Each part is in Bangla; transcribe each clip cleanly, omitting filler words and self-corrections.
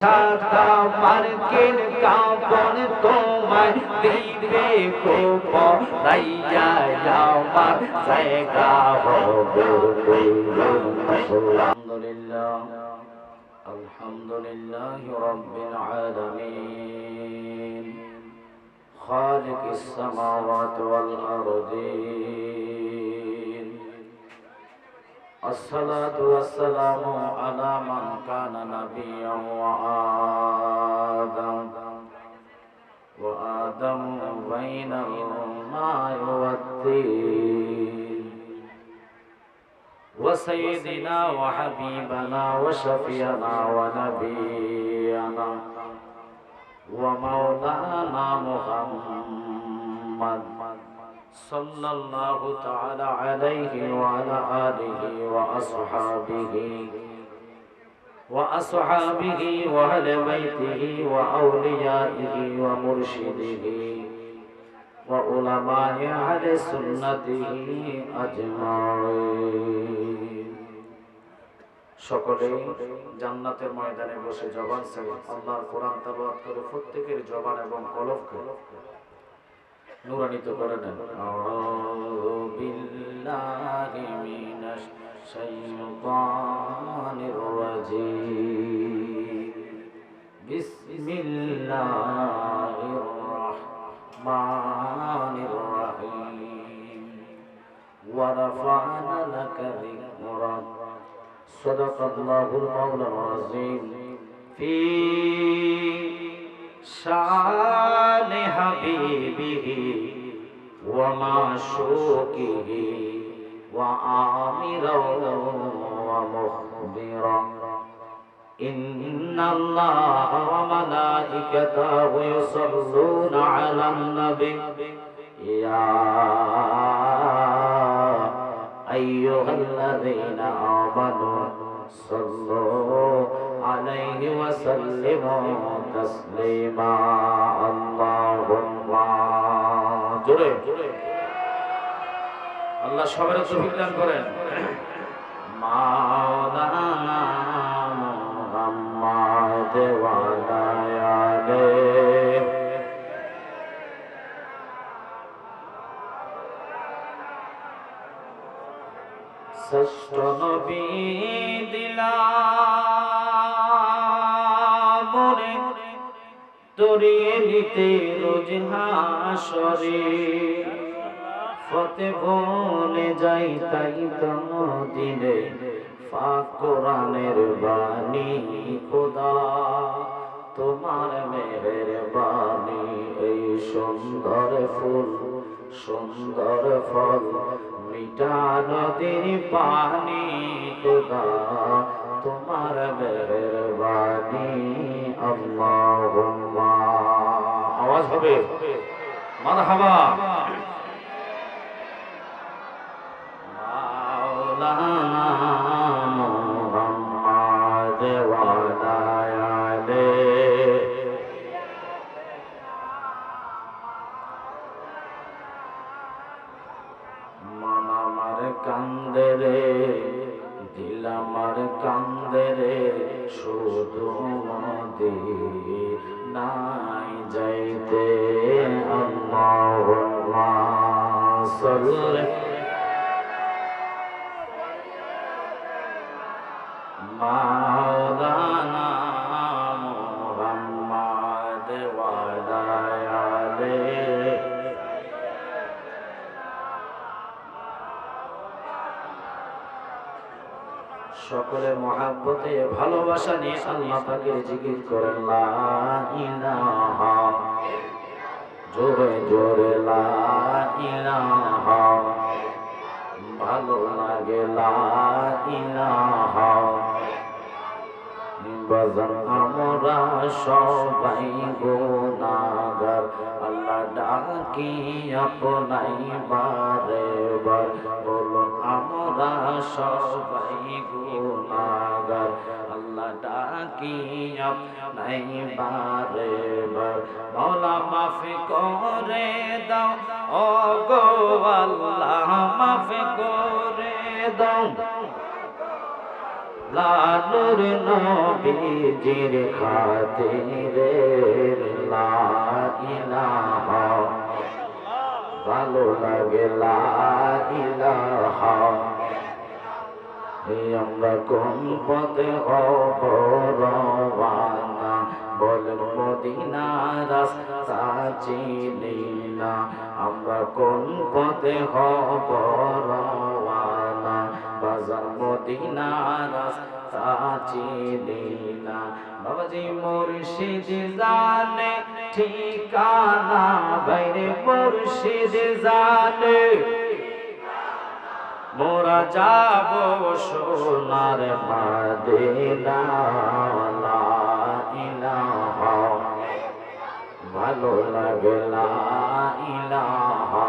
সাদা মার্কের কাপড় তোমায় দিবে কোপাইয়া আমার জায়গা হবে আলহামদুলিল্লাহ আলহামদুলিল্লাহ রাব্বিল আলামিন খালিকিস সামাওয়াতি ওয়াল আরদিন الصلاة والسلام على من كان نبيا وآدم بين الماء والطين وسيدنا وحبيبنا وشفينا ونبينا ومولانا محمد صلى الله تعالى عليه وعلى آله وأصحابه وأهل بيته وأوليائه ومرشده وعلماء أهل سنته أجمعين সকলে জান্নাতের ময়দানে বসে জবান ছেড়ে আল্লাহর কোরআন তেলাওয়াত করে প্রত্যেকের জবান এবং কলবকে নুরানিত করে দেন। আউযু বিল্লাহি মিনাশ শাইতানির রাজীম বিসমিল্লাহির রাহমানির রাহিম ওয়া রাফা'না লাকা যিকরাক সাদাকাল্লাহুল মাওলানা আযীম ফি শান হাবিবিহি ওয়া মাশুকিহি ওয়া আমিরা ওয়া মুখবিরা ইন্নাল্লাহা ওয়া মালাইকাতাহু ইউসাল্লুনা আলান নবী ইয়া আইয়ুহাল্লাযীনা আমানু সাল্লু আলাইহি ওয়া সাল্লিমু তাসলিমা আল্লাহুম্মা জোরে আল্লাহ সবার তৌফিক দান করেন। মাওলানা মুহাম্মদ ওয়া আলিহি শ্রেষ্ঠ নবী দিলাম মোরে তরিয়ে নিতে রোজ হাসরে ফতে বলে যাই তাই তন দিলে পাক কোরআনের বাণী খোদা তোমার মেহেরবানি এই সুন্দর ফুল সুন্দর ফল মিঠা নদীর পানি খোদা তোমার মেহেরবানি আল্লাহুম্মা আওয়াজ হবে মারহাবা মাওলানা মুহাম্মদ ওয়া আলিহি মন আমার কান্দে রে দিল আমার কান্দে রে শুধু মদিনায় যাইতে আল্লাহুম্মা সাল্লি মাওলানা মুহাম্মদ ওয়া আলিহি সকলে মহাব্বতে ভালোবাসা নিয়ে আল্লাহ পাকের জিকির করেন লা ইলাহা জোরে জোরে লা ইলাহা ভালো লাগে লা ইলাহা বাজান আমরা সবাই গুনাহগার আল্লাহ ডাকি আপনাই বারে বার বলুন আমরা সবাই গুনাহগার আল্লাহ ডাকি আপনাই বারে বার মওলা মাফ করে দাও ও গো আল্লাহ মাফ করে দাও লালুর নবীজির খাতিরে লা ইলাহা ভালো লাগে লা ইলাহা আমরা কোন পথে হব রওয়ানা বলেন মদিনার রাস্তা চিনি না আমরা কোন পথে হব রওয়ানা বাজার মদিনার রাস্তা চিনি না বাবাজি মুর্শিদ জানে ঠিকানা বাইরে মুর্শিদ জানে মোরা যাব সোনার মদিনা লা ইলাহা ভালো লাগে লা ইলাহা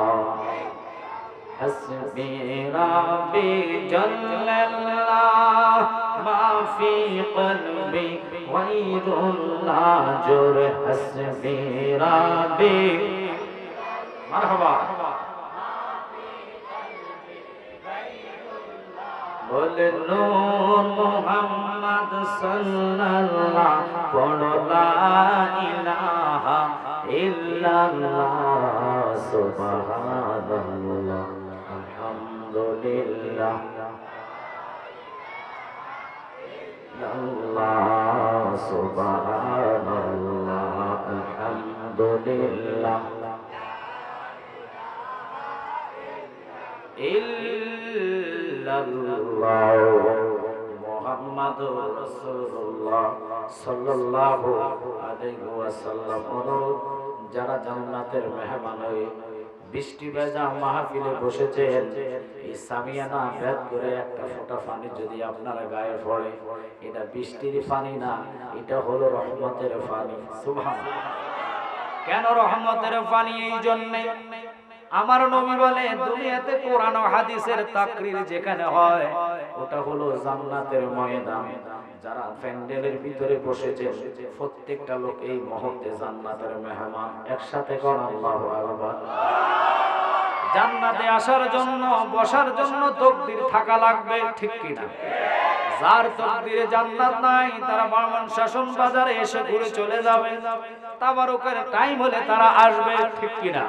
হাসবি রাব্বি জাল্লাল্লাহ মা ফি কলবি গায়রুল্লাহ জোরে হাসবি রাব্বি মারহাবা বলে নূর মুহাম্মদ সাল্লাল্লাহ পড়ো লা ইলাহা ইল্লাল্লাহ সুবহানাল্লাহ আলহামদুলিল্লাহ আল্লাহ সুবহানাল্লাহ আলহামদুলিল্লাহ মুহাম্মাদুর রাসূলুল্লাহ সাল্লাল্লাহু আলাইহি ওয়াসাল্লাম যারা জান্নাতের মেহমান হয়ে বৃষ্টি ভেজা মাহফিলে বসেছেন এই সামিয়ানা ভেদ করে একটা ফোঁটা পানি যদি আপনার গায়ে পড়ে এটা বৃষ্টির পানি না এটা হলো রহমতের পানি সুবহানাল্লাহ কেন রহমতের পানি এই জন্য আমার নবী বলে দুনিয়াতে কোরআন ও হাদিসের তাকরীর যেখানে হয় ওটা হলো জান্নাতের ময়দান যারা প্যান্ডেলের ভিতরে বসেছে প্রত্যেকটা লোক এই মুহূর্তে জান্নাতের মেহমান একসাথে কোন আল্লাহু আকবার জান্নাতে আসার জন্য বসার জন্য তাকদীর থাকা লাগবে ঠিক কি না যার তাকদীরে জান্নাত নাই তারা বামন শাসন বাজারে এসে ঘুরে চলে যাবে তাবারুকের টাইম হলে তারা আসবে ঠিক কি না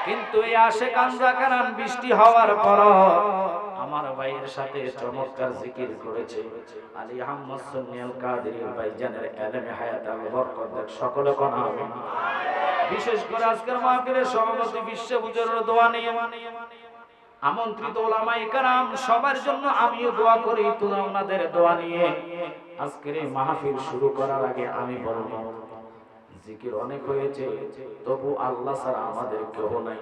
কিন্তু এই আশিকান জাকারান বৃষ্টি হওয়ার পর আমার ভাইয়ের সাথে চমৎকার জিকির করেছে আলী আহমদ সুন্নিয়াল কাদেরী ভাইজানের ইলমে হায়াত আল বরকত সকলে কোন আমিন বিশেষ করে আজকের মাহফিলের সভাপতি বিশ্ববুজুর্গ দোয়া নিয়ে আমন্ত্রিত উলামায়ে কেরাম সবার জন্য আমিও দোয়া করি তোমরা ওনাদের দোয়া নিয়ে আজকের এই মাহফিল শুরু করার আগে আমি বলবো জিকির অনেক হয়েছে তবু আল্লাহ ছাড়া আমাদের কেউ নাই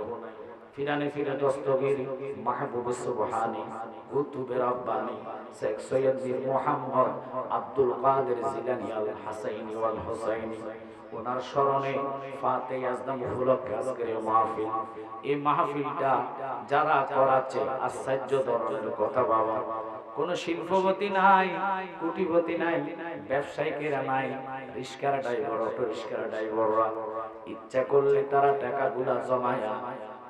ফিরানে ফিরে দস্তগীর মাহবুব সুবহানী কুতুবে রাব্বানী শেখ সৈয়দ মীর মুহাম্মদ আব্দুল কাদের জিলানী আল হাসাইনি ওয়াল হুসাইনি ওনার স্মরণে ফাতিহা আজম উপলক্ষে আজকের মাহফিল এই মাহফিলটা যারা করাচ্ছে আশ্চর্য ধরনের কথা বাবা কোন শিল্পপতি নাই কোটিপতি নাই ব্যবসায়িকেরা নাই রিস্কার ড্রাইভার অটো রিস্কার ড্রাইভাররা ইচ্ছা করলে তারা টাকাগুলা জমায়া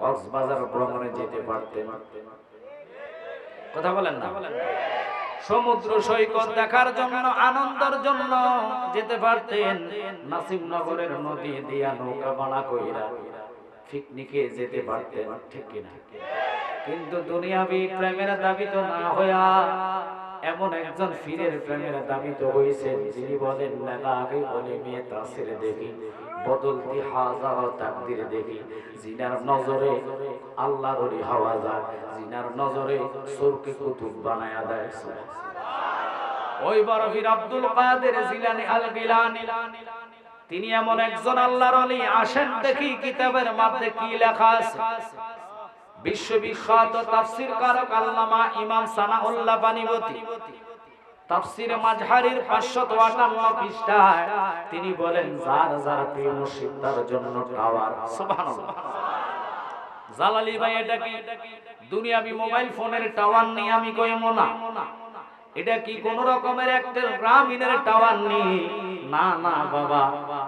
কক্সবাজার ভ্রমণে যেতে পারতেন কথা বলেন না সমুদ্র সৈকত দেখার জন্য আনন্দের জন্য যেতে পারতেন নাসিমনগরের নদী দিয়া নৌকা বানা কইরা পিকনিকে যেতে পারতেন ঠিক কিনা কিন্তু দুনিয়াবি প্রেমের দাবিত না হইয়া এমন একজন ফিরের প্রেমের দাবিত হইছেন যিনি বলেন না আগে বলে মেয়ে তাসির দেখি বদলতি হাজার তাকদীর দেখি জিনার নজরে আল্লাহর ওলি হওয়া যায় জিনার নজরে সুরকে কুতুব বানায়া দেয় ওই বড় পীর আব্দুল কাদের জিলানী আল গিলানী তিনি এমন একজন আল্লাহর ওলি আসেন দেখি কিতাবের মধ্যে কি লেখা আছে বিশ্ববিখ্যাত তাফসীর কারক আল্লামা ইমাম সানাউল্লাহ বানিবতী তাফসীরে মাজহারির 558 পৃষ্ঠায় তিনি বলেন যার যার প্রিয় মুর্শিদ তার জন্য টাওয়ার সুবহানাল্লাহ জালালী ভাই এটা কি দুনিয়াবি মোবাইল ফোনের টাওয়ার নেই আমি কইমো না এটা কি কোন রকমের একটা গ্রামীণের টাওয়ার নেই না না বাবা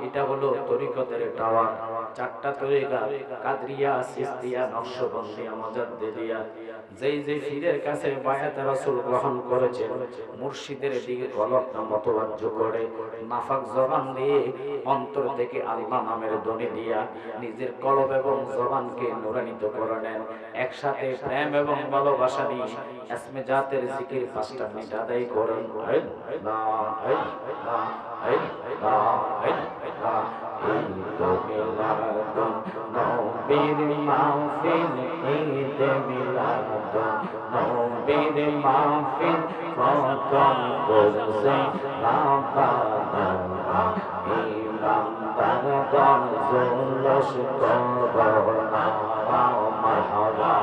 এটা হলো তরিকতের টাওয়ার চারটা তরিকা কাদরিয়া, সিস্তিয়া, নকশবন্দিয়া, মুজাদ্দিদিয়া, যেই যে পীরের কাছে বায়াত রাসূল গ্রহণ করেছেন, মুর্শিদের দিকে গলতটা মতবাজ্য করে নাফাক জবান দিয়ে অন্তর থেকে আল্লাহ নামের ধ্বনি দিয়া নিজের কলব এবং জবানকে নূরান্বিত করে নেন। একসাথে প্রেম এবং ভালোবাসা নিয়ে ইসমে জাতের জিকির 5টা মিনিট আদায় করেন। নবীর মাহফিল, ঈদ মিলাদুন নবীর মাহফিল, খতম করছে বাবা ইমানদারগণ জুলুস করোনা মারহাবা।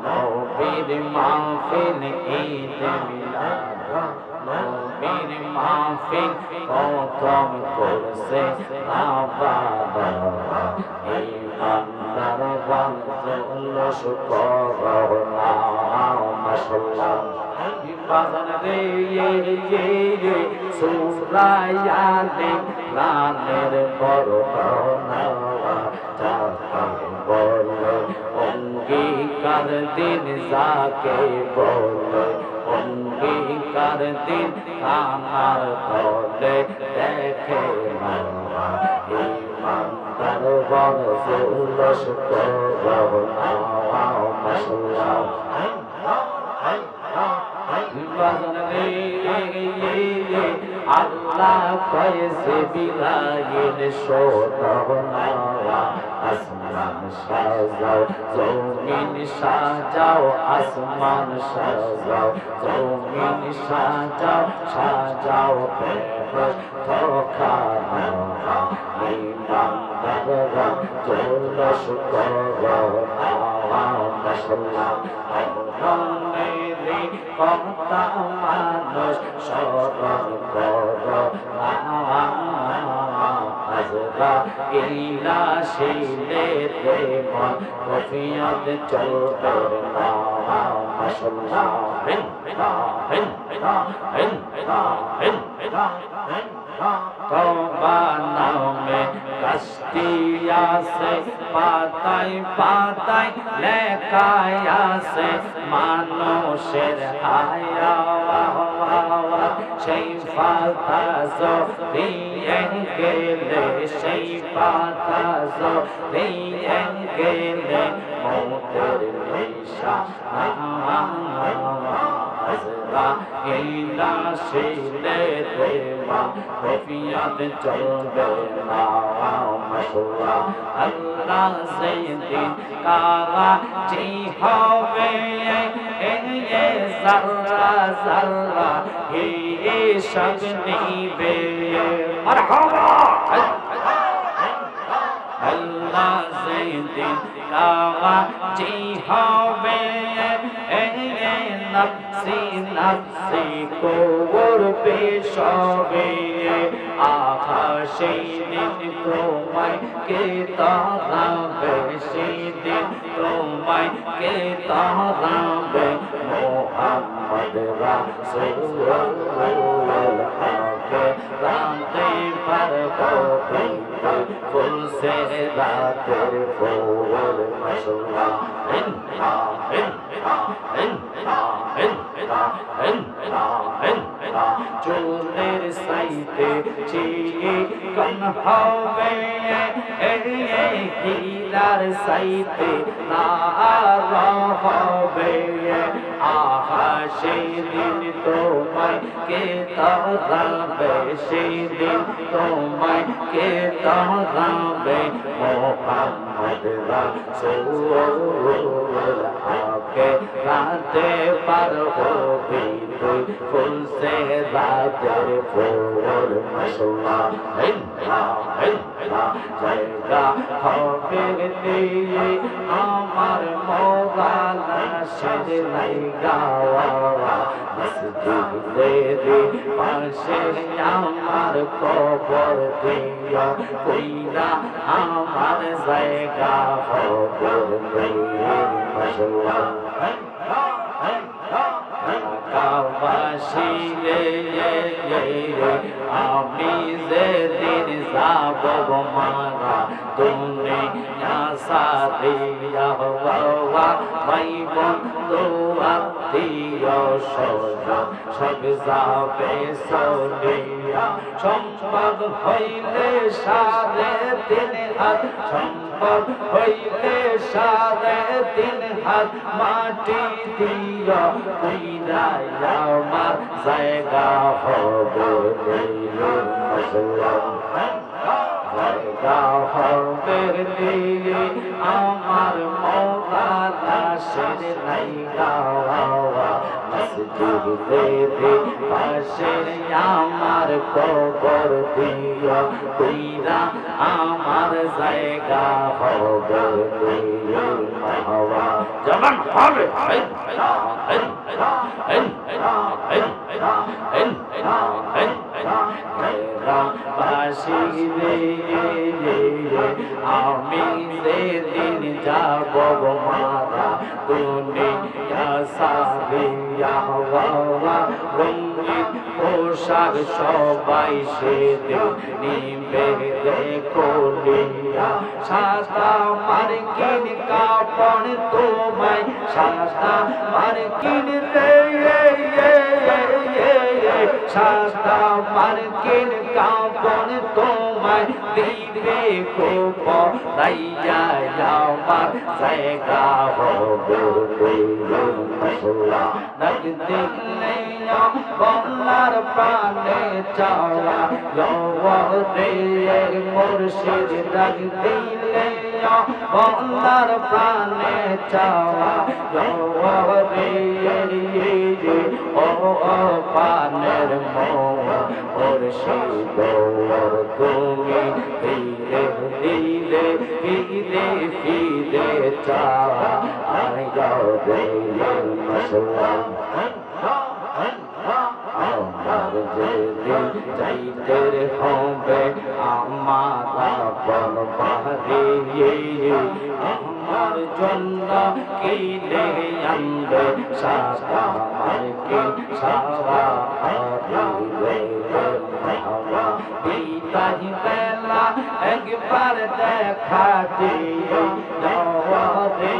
নবীর মাহফিল, ঈদ মিলাদুন নবীর মাহফিল, খতম করছে বাবা ইমানদারগণ জুলুস করোনা মাশাআল্লাহ। বাজান রে সূরা ইয়াসিন প্রাণের করোনা যাকে বলে অঙ্গীকার দিন, যাকে বলে অঙ্গীকার দিন, কানার তলে দেখে না ইমানদারগণ জুলুস করোনা মাশাআল্লাহ। আল্লাহ কয়েছে বিলাইল সোনা, আসমান সাজাও জমিন সাজাও, আসমান সাজাও জমিন সাজাও, সাজাও খানা ইমানদাররা জুলুস করোনা মাশাআল্লাহ। কথা মানুষ স্মরণ করো আজরাইল আসিলে মন কফিয়ত চলবে না মাশাআল্লাহ। তওবা নামে কাশতি আছে, পাতায় পাতায় লেখা আছে মানুষের হায়া, সেই পাতা দিয়ে গেলে, সেই পাতা দিয়ে গেলে মৌতের নিশানা আজরাইল আসিলে কফিয়ত চলবে না মাশাআল্লাহ। আল্লাহ যেদিন কাজী হবে যারা যারা হিসাব নিবে মারহাবা। আল্লাহ যেদিন কাজী হবে নফসি নফসি করবে সবে, আহা সেই দিন তোমায় কে তাড়াবে, সেই দিন তোমায় কে তাড়াবে মুহাম্মদ রাসূলুল্লাহ কে রাতে পারবো ফুল সে রাতের ফুল মাশাআল্লাহ। চুলের সাইতে চিকন হবে, হীরার সাইতে লাল হবে, আহা সেই দিন তোমায় কে তাড়াবে, সেই দিন তোমায় কে তাড়াবে মুহাম্মদ রাসূলুল্লাহ কে রাতে পারবো তুই ফুল সে রাতের ফুল মাশাআল্লাহ। জায়গা হবে দিয়ে আমার মওলানা শের লাইগা, মসজিদের পাশে আমার কবর দিয়া, কইরা আমার জায়গা হবে মাশাআল্লাহ। বাসি রে আমি যেদিন যাব মারা দুনিয়া সারিয়া বাবা ভাই বন্ধু আত্মীয় স্বজন সব যাবে চলিয়া সম্পদ হইলে সাড়ে তিন হাত সম্পদ হইলে সাড়ে তিন হাত মাটি দিয়া কইরাই আমার জায়গা হবে জায়গা হবে দিয়ে আমার মৌলা লাশের নাই গাওয়া মসজিদে পাশে আমার কবর দিয়া কইরা আমার জায়গা হবে মাওয়া জবান হবে বাসি রে আমি সেদিন যাব মারা দুনিয়া সারিয়া বাবা রঙিন পোশাক সবাই সেদিন নিবে দেখলিয়া সাদা মার্কিন কাপড় তোমায় সাদা মার্কিন রে সাদা মার্কিন কাপড় তোমায় দিবে কোপরাইয়া আমার জায়গা হবে ডাক দিলে বলার প্রাণে চাওয়া রে মুর্শিদ ডাক দিলে বলার প্রাণে চাওয়া রে ও পানের মুর্শিদ তুমি দিলে দিলে ফিরে ফিরে চাওয়া আয়াও রে মুসলমান আমার যেদিন যাইতে হবে আমার আপন বাড়ি আমার জন্য কিনে আনবে সাদা মার্কিন সারা বিদায় বেলা একবার দেখা দিয়ে যাওয়া রে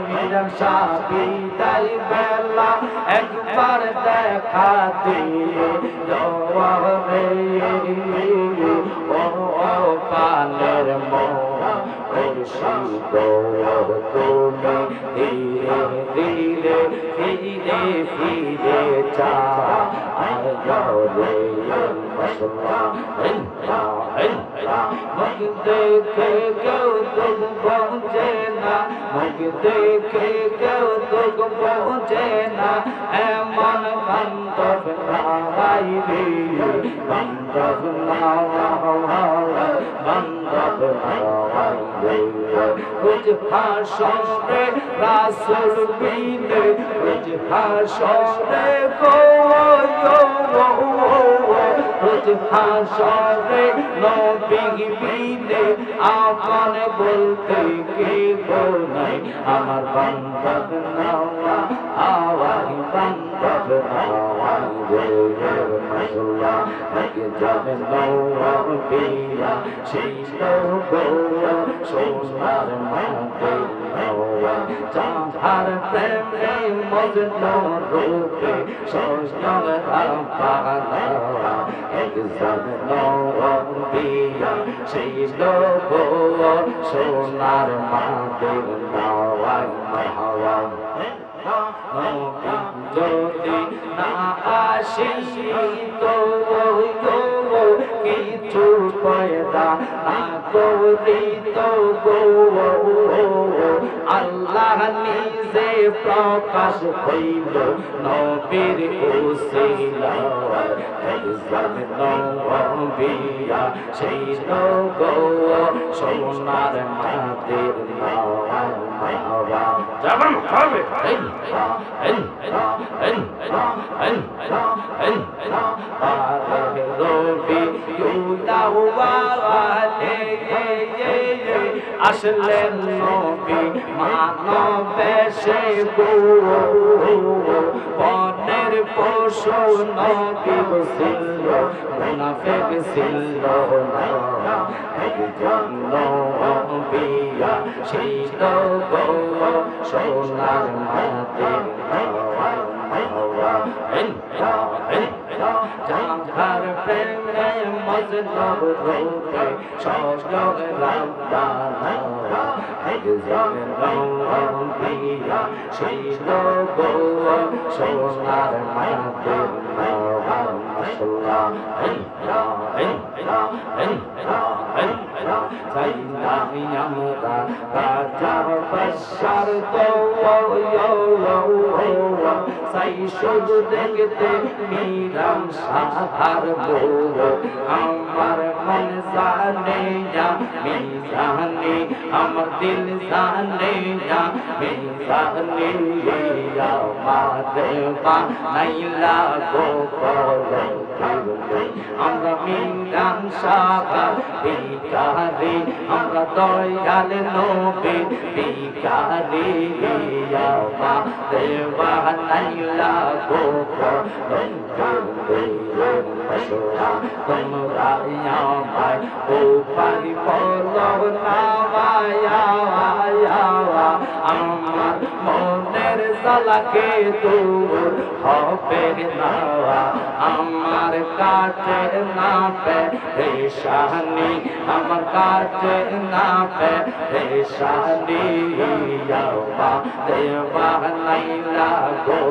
মিরান শাহ বিদায় বেলা একবার দেখা দিয়ে যাওয়া রে ও পানের মুর্শিদ তুমি ধীরে ধীরে ফিরে ফিরে চাও রে মুখ দেখে কেউ তুম পৌঁছে না মুখ দেখে কেউ তুম পৌঁছে না এমন বান্ধব নাই রে বান্ধব বান্ধব রে कुछ हाशरे रासुल बीने कुछ हाशरे को कुछ हाशरे नबी बीने आपने बोलते के को नहीं আমার বান্ধব নাওয়া আওয়াজ বান্ধব নাওয়া রে মাশাআল্লাহ আগে যাবে নাওয়া বিয়া সেই গো সোনার মাতে নাওয়া যাহার প্রেমে মজনু রূপে সোনার পাগলা এক যাবে নাওয়া বিয়া সেই গো সোনার মাতে নাওয়া মারহাবা যদি না আসি তো কিছু পয়দা না করি তো আল্লাহ নিজে প্রকাশ হইল নবীর উসিলা নবিয়া সেই গো সোনার মাদের নাওয়া যেমন হবে আসলেন নবী মানব বেশে গো বনের পশু নবী ছিল মুনাফিক ছিল না একজন নবী ছিল গো সোনার মাটির যাহার প্রেমে মজনু রূপে সজগ রাব্বানা একজন নবী ছিল গো সোনার মাটির আমরা রাজা বশর তো সাই শুধু দেখতে মিরাম সাহার বউ আমার মন জানে না মিজানে আমার দিল জানে না মিজানে আমার বানাইলা গো আমরা মিরাম সাহার বিকারে আমরা দয়াল নবী বিকারে আমাদের বানাইলা গো তোমরা আমায় উপায় বলো না আমার মনের জ্বালাকে দূর হবে না আমার কাছে না পেশানি আমার কাছে না পেশানি দেবানাইলা গো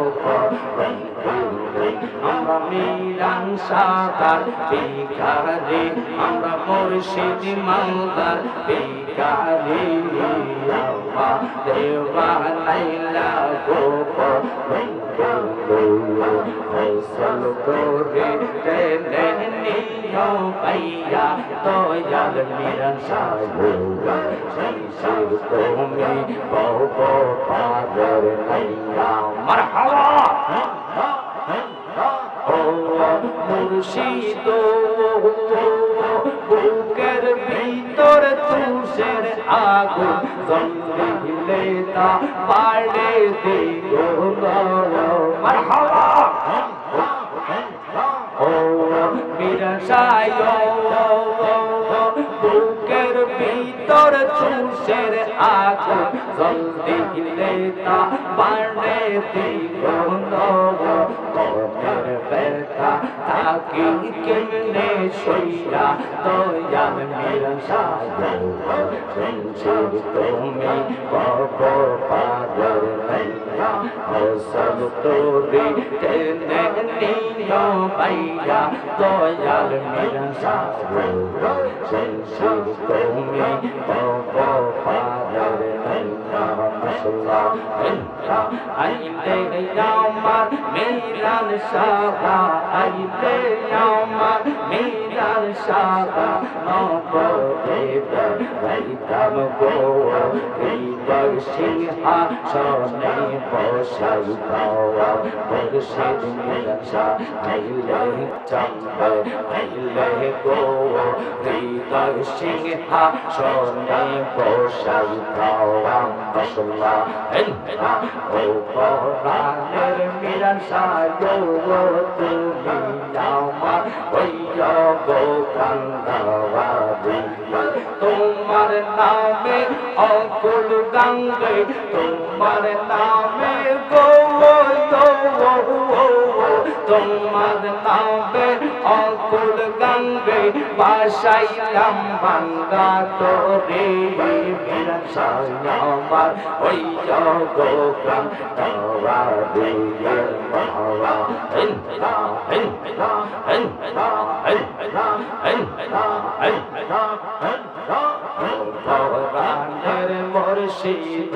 আমরা মিরান সাকার বিকারে আমরা মুর্শিদ মাওলার বিকারে দেবানাইলা গো ফসল করে টেনে নিও পাইয়া দয়াল মিরান সাহেব তুমি বহু পাদের নাইয়া মারহাবা ও মুর্শিদ বুকের ভিতর তুষের আগুন জ্বললে তা পাড়ে দিও মারহাবা ও মিরান সাহেব বুকের ভিতর তুষের আগুন জ্বললে তা পাড়ে দিও থাকি কেমনে সইয়া দয়াল মিরান সাহেব তুমি পাব পাগল নাইয়া সব তোরে টেনে নিও পাইয়া দয়াল মিরান সাহেব তুমি পাব পাগল নাইয়া মাশাআল্লাহ আইলে আমার মিরান সাহা আইলে আমার মিরান সাহা নবরে বাইতাম গো হৃদয় সিংহা সনে বসাই পাওয়া মুর্শিদ মিরান সাহা আইলে চম্বে আইলে গো হৃদয় সিংহা সনে বসাই পাওয়া মাশাআল্লাহ ও পরাণের মিরান সাহেব তুমি আমার হইয়া গো কান্দাবাদী তোমার নামে অকুল গঙ্গে তোমার নামে গো তোমার নামে অকুল গঙ্গে বাসাইলাম বাঙ্গা তোরে মিরান সাহেব আমার হইয়া গো কান্দাবাদী পরাণের মুর্শিদ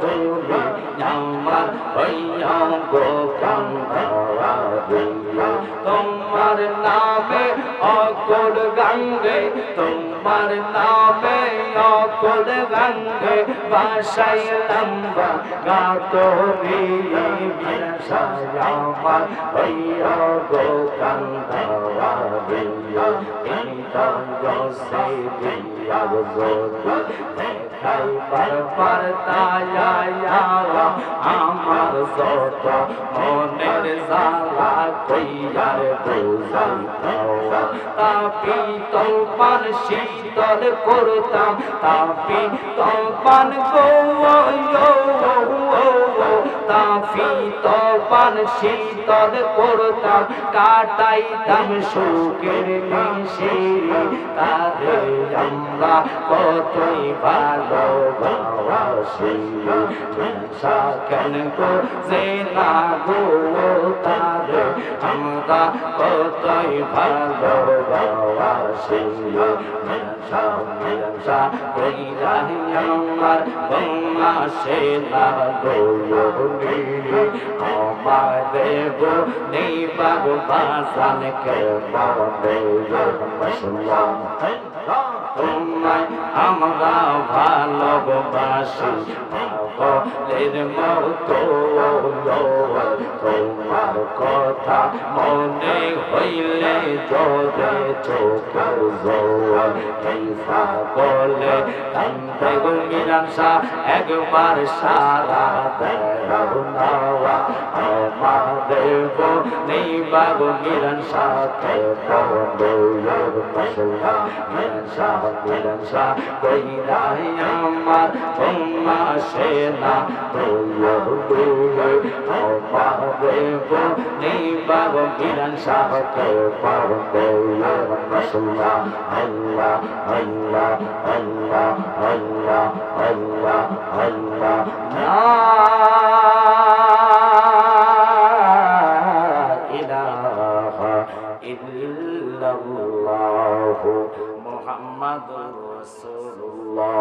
তুমি আমার হইয়া গো কান্দাবাদী তোমার নামে অকুল গঙ্গে তোমার নামে অকুল গঙ্গে বাসাইলাম বাঙ্গা তোরে মিরান সাহেব আমার হইয়া গো কান্দাবাদী ইনি তো জসে দিয়া গো খাইবার পারতায়া আমার যত মনের জ্বালা কইয়ার বুঝাইতাও তাপি তলপান শীতল করতাম তাপি তলপান গো তাপি তলপান শীতল করতাম কাটাইতাম সুখের নিশি তারে আমরা কতই ভালোবাসি কেন গো যে না গো তারে আমরা কতই ভালোবাসি আমার বন্যা সে না গো আমার দেব নেই বাবু বাসান কে বলে তোমায় আমরা ভালোবাসি পাগলের মতো তোমার কথা মনে হইলে জোরে চোখে জোর এই পাগলে কান্দে গো মিরান শাহ একবার সারা দেও নাওয়া আমার দেব নেই বাবু মিরান শাহকে বন্ধু মশলা মিরান শাহ কই রাই আমার তোমা সেনা আমার দেব নেই বাবু মিরান শাহকে বন্ধু মশলা আল্লাহ আল্লাহ আল্লাহ আল্লাহ আল্লাহ আল্লাহ